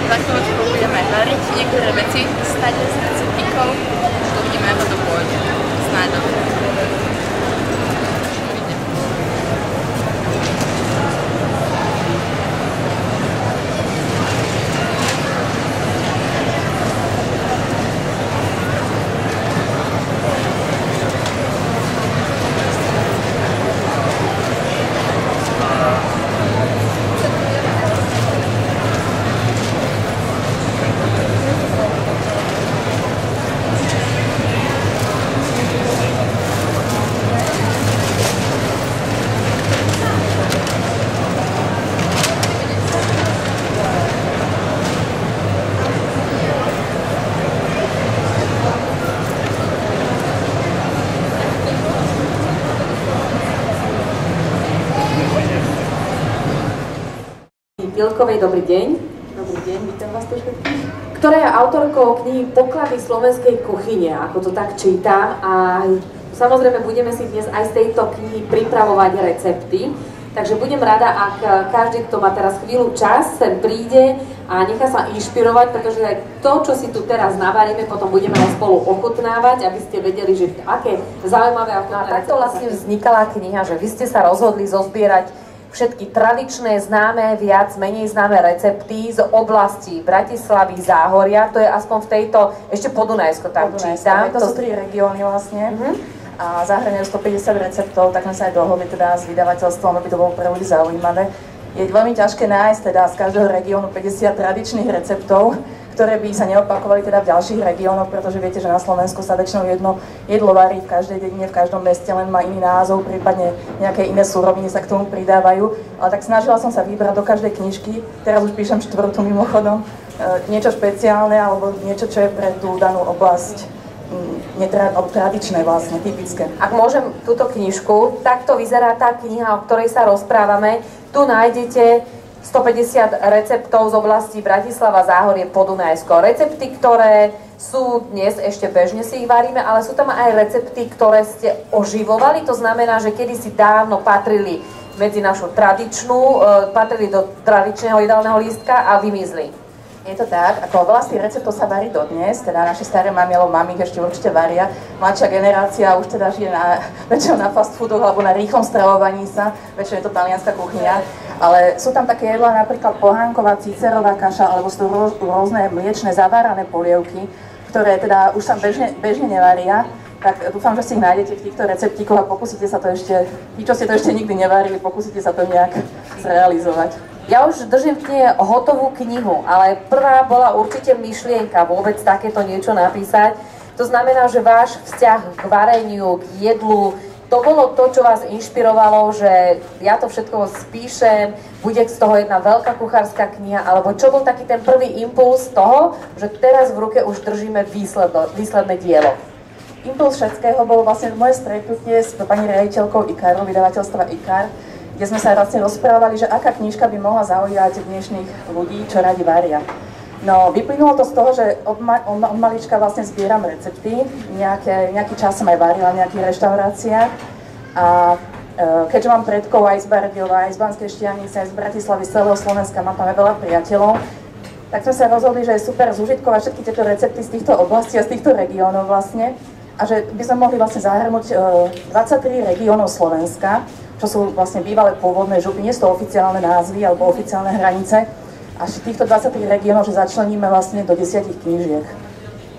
Za chvíľočku budeme variť niektoré veci stade s receptíkou, to vidíme, ako to pôjde. Snáď dobre. Pilkovej, dobrý deň. Dobrý deň, vítam vás tu všetkých. Ktorá je autorkou knihy Poklady slovenskej kuchyne, ako to tak čítam. A samozrejme budeme si dnes aj z tejto knihy pripravovať recepty. Takže budem rada, ak každý, kto má teraz chvíľu čas, sem príde a nechá sa inšpirovať, pretože to, čo si tu teraz navaríme, potom budeme spolu ochutnávať, aby ste vedeli, že aké zaujímavé a ochutné. Takto vlastne vznikala kniha, že vy ste sa rozhodli zozbierať všetky tradičné, známe, viac, menej známe recepty z oblasti Bratislavy, Záhoria, to je aspoň v tejto, ešte Podunajsko tam čítam. To sú 3 regióny vlastne a zahrňajú 150 receptov, tak sme sa aj dohodli teda s vydavateľstvom, aby to bolo pre ľudí zaujímavé. Je veľmi ťažké nájsť teda z každého regiónu 50 tradičných receptov, ktoré by sa neopakovali teda v ďalších regiónoch, pretože viete, že na Slovensku sa väčšinou jedno jedlo varí v každej dedine, v každom meste, len má iný názov, prípadne nejaké iné suroviny sa k tomu pridávajú. Ale tak snažila som sa vybrať do každej knižky, teraz už píšem 4. mimochodom, niečo špeciálne alebo niečo, čo je pre tú danú oblasť tradičné vlastne, typické. Ak môžem túto knižku, takto vyzerá tá kniha, o ktorej sa rozprávame. Tu nájdete 150 receptov z oblasti Bratislava, Záhorie, Podunajsko. Recepty, ktoré sú dnes ešte bežne si ich varíme, ale sú tam aj recepty, ktoré ste oživovali. To znamená, že kedysi dávno patrili medzi našu tradičnú, patrili do tradičného jedálneho lístka a vymizli. Je to tak, ako veľa z tých receptov sa varí dodnes, teda naše staré mamy alebo mami ešte určite varia. Mladšia generácia už teda žije väčšinou na fast foodoch alebo na rýchlom stravovaní sa, väčšinou je to talianska kuchyňa. Ale sú tam také jedlá, napríklad pohánková cícerová kaša, alebo sú rôzne mliečne zavárané polievky, ktoré teda už sa bežne nevaria. Tak dúfam, že si ich nájdete v týchto receptíkoch a pokúsite sa to ešte, tí, čo ste to ešte nikdy nevarili, pokúsite sa to nejak zrealizovať. Ja už držím v knihe hotovú knihu, ale prvá bola určite myšlienka vôbec takéto niečo napísať. To znamená, že váš vzťah k vareniu, k jedlu, to bolo to, čo vás inšpirovalo, že ja to všetko spíšem, bude z toho jedna veľká kuchárska kniha, alebo čo bol taký ten prvý impuls toho, že teraz v ruke už držíme výsledné dielo? Impuls všetkého bolo vlastne moje stretnutie s pani riaditeľkou IKAR, vydavateľstva IKAR, kde sme sa vlastne rozprávali, že aká knižka by mohla zaujať dnešných ľudí, čo radi varia. No, vyplynulo to z toho, že od malička vlastne zbieram recepty, nejaký čas som aj varila v nejakých reštauráciách a keďže mám predkov aj z Bardejova, aj z Banskej Štiavnice, aj z Bratislavy, z celého Slovenska, mám tam aj veľa priateľov, tak sme sa rozhodli, že je super zúžitkovať všetky tieto recepty z týchto oblastí a z týchto regiónov vlastne a že by sme mohli vlastne zahrnúť 23 regiónov Slovenska, čo sú vlastne bývalé pôvodné župy, nie sú to oficiálne názvy alebo oficiálne hranice. A týchto 23 regiónov, že začleníme vlastne do 10 knížiek.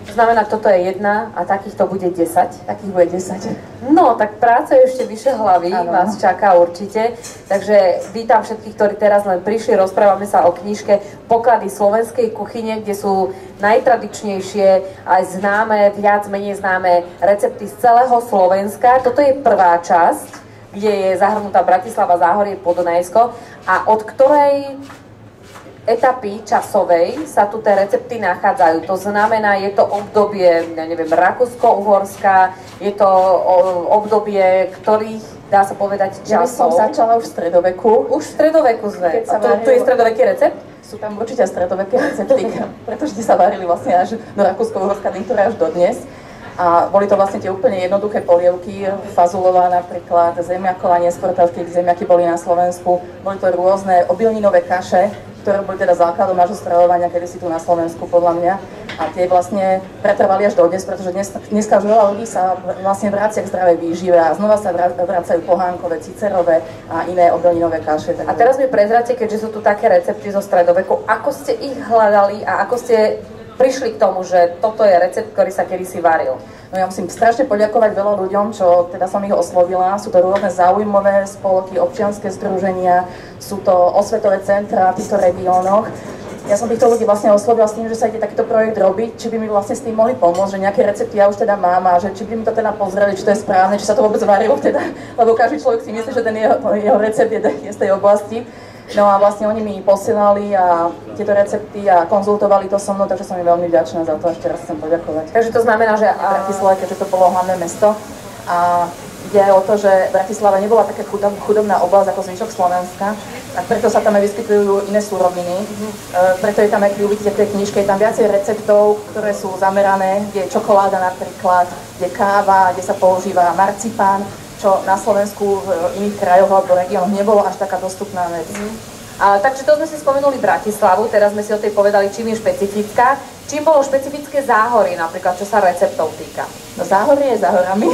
To znamená, toto je jedna a takýchto bude 10? Takých bude 10. No, tak práca je ešte vyššie hlavy, vás čaká určite. Takže vítam všetkých, ktorí teraz len prišli, rozprávame sa o knižke Poklady slovenskej kuchyne, kde sú najtradičnejšie, aj známe, viac menej známe recepty z celého Slovenska. Toto je prvá časť, kde je zahrnutá Bratislava, Záhorie, Podunajsko a od ktorej etapy časovej sa tu tie recepty nachádzajú. To znamená, je to obdobie, ja neviem, Rakúsko-Uhorska, je to obdobie, ktorých, dá sa povedať, časov. Ja by som začala už v stredoveku. Už v stredoveku sme. A tu je stredoveký recept? Sú tam určite stredoveké recepty, pretože sa varili vlastne až do Rakúsko-Uhorska, niektoré až dodnes. A boli to vlastne tie úplne jednoduché polievky, fazulová napríklad, zemiaková, neskôr tie zemiaky boli na Slovensku. Boli to rôzne obilninové kaše, ktoré boli teda základom nášho stravovania kedysi tu na Slovensku, podľa mňa. A tie vlastne pretrvali až dodnes, pretože dneska už veľa ľudí sa vlastne vracia k zdravej výžive a znova sa vracajú pohánkové, cicerové a iné obilninové kaše. A teraz mi prezráte, keďže sú tu také recepty zo stredoveku, ako ste ich hľadali a ako ste prišli k tomu, že toto je recept, ktorý sa kedysi varil? No ja musím strašne poďakovať veľa ľuďom, čo teda som ich oslovila. Sú to rôzne záujmové spolky, občianske združenia, sú to osvetové centra v týchto regiónoch. Ja som týchto ľudí vlastne oslovila s tým, že sa ide takýto projekt robiť, či by mi vlastne s tým mohli pomôcť, že nejaké recepty ja už teda mám a že či by mi to teda pozreli, či to je správne, či sa to vôbec varilo teda, lebo každý človek si myslí, že ten jeho recept je z tej oblasti. No a vlastne oni mi posielali a tieto recepty a konzultovali to so mnou, takže som im veľmi vďačná za to, ešte raz chcem poďakovať. Takže to znamená, že Bratislava, keďže to bolo hlavné mesto a ide o to, že Bratislava nebola taká chudobná oblasť ako zvyšok Slovenska, a preto sa tam aj vyskytujú iné súroviny, preto je tam, ak uvidíte v tej knižke, je tam viacej receptov, ktoré sú zamerané, kde je čokoláda napríklad, kde je káva, kde sa používa marcipán, čo na Slovensku v iných krajoch alebo regiónoch nebolo až taká dostupná vec. Takže to sme si spomenuli Bratislavu, teraz sme si o tej povedali, čím je špecifická. Čím bolo špecifické Záhorie, napríklad, čo sa receptov týka? No Záhorie je za horami.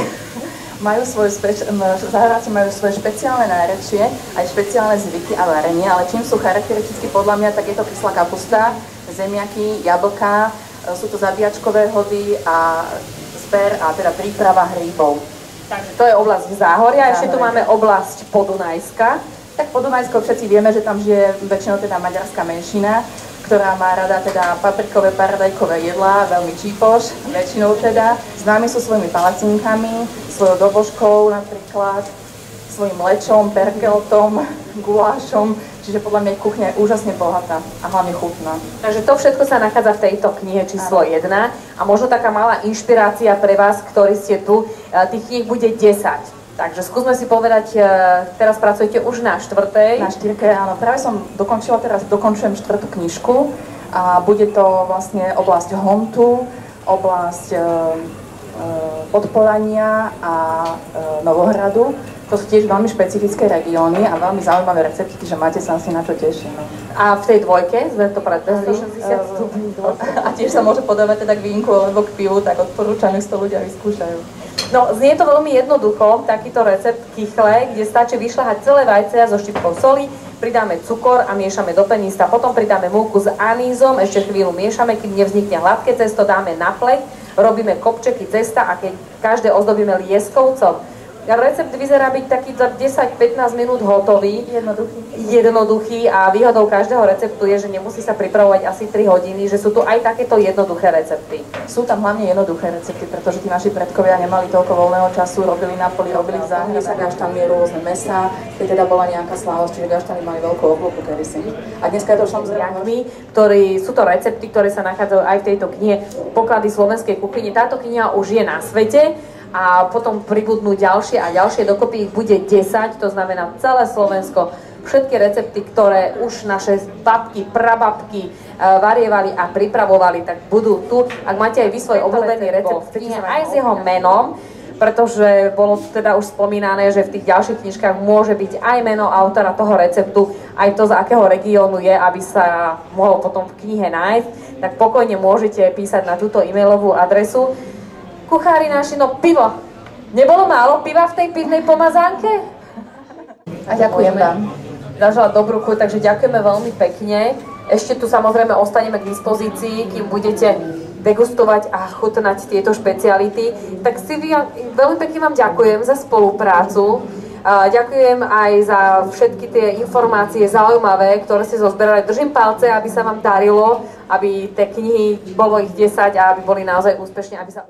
Záhoráci majú svoje špeciálne nárečie, aj špeciálne zvyky a varenie, ale čím sú charakteristicky podľa mňa, tak je to kyslá kapusta, zemiaky, jablká, sú to zabíjačkové hody a zber a teda príprava hríbov. Takže to je oblasť Záhoria, ešte tu máme oblasť Podunajska. Tak Podunajsko všetci vieme, že tam žije väčšinou teda maďarská menšina, ktorá má rada teda paprikové, paradajkové jedlá, veľmi čípoš, väčšinou teda. Známi sú svojimi palacinkami, svojou dobožkou napríklad, svojim lečom, perkeltom, gulášom, čiže podľa mňa kuchňa je úžasne bohatá a hlavne chutná. Takže to všetko sa nachádza v tejto knihe číslo 1 a možno taká malá inšpirácia pre vás, ktorí ste tu, tých kníh bude 10. Takže skúsme si povedať, teraz pracujete už na 4. Na 4, áno, práve som dokončila, teraz dokončujem 4. knižku a bude to vlastne oblasť Hontu, oblasť Podpolania a Novohradu. To sú tiež veľmi špecifické regióny a veľmi zaujímavé recepty, že máte sa asi na čo tešiť. A v tej dvojke sme to predbehli? A tiež sa môže podávať teda k vínku alebo k pivu, tak odporúčam, nech to ľudia vyskúšajú. No, znie to veľmi jednoducho, takýto recept kychle, kde stačí vyšľahať celé vajcia so štipkou soli, pridáme cukor a miešame do penista, potom pridáme múku s anízom, ešte chvíľu miešame, kým nevznikne hladké cesto, dáme na plech, robíme kopčeky cesta a keď každé ozdobíme lieskovcom. Recept vyzerá byť taký za 10-15 minút hotový, jednoduchý a výhodou každého receptu je, že nemusí sa pripravovať asi 3 hodiny, že sú tu aj takéto jednoduché recepty. Sú tam hlavne jednoduché recepty, pretože tí naši predkovia nemali toľko voľného času, robili na poli, robili v záhrade, gaštanmi, rôzne mäsa, keď teda bola nejaká slávosť, čiže gaštany mali veľkú obľúbu kedysi. A dneska je to samozrejme, sú to recepty, ktoré sa nachádzajú aj v tejto knihe Poklady slovenskej kuchyne. Táto kniha už je na svete. A potom pribudnú ďalšie a ďalšie, dokopy ich bude 10, to znamená celé Slovensko. Všetky recepty, ktoré už naše babky, prababky varievali a pripravovali, tak budú tu. Ak máte aj vy svoj obľúbený recept, aj s jeho menom, pretože bolo teda už spomínané, že v tých ďalších knižkách môže byť aj meno autora toho receptu, aj to, z akého regiónu je, aby sa mohol potom v knihe nájsť, tak pokojne môžete písať na túto e-mailovú adresu. Kuchári naši, no pivo. Nebolo málo piva v tej pivnej pomazánke? A ďakujem vám. Zažila dobrú chuť, takže ďakujeme veľmi pekne. Ešte tu samozrejme ostaneme k dispozícii, kým budete degustovať a chutnať tieto špeciality. Tak Silvia, veľmi pekne vám ďakujem za spoluprácu. Ďakujem aj za všetky tie informácie zaujímavé, ktoré ste zozberali. Držím palce, aby sa vám darilo, aby tie knihy bolo ich 10 a aby boli naozaj úspešne, aby sa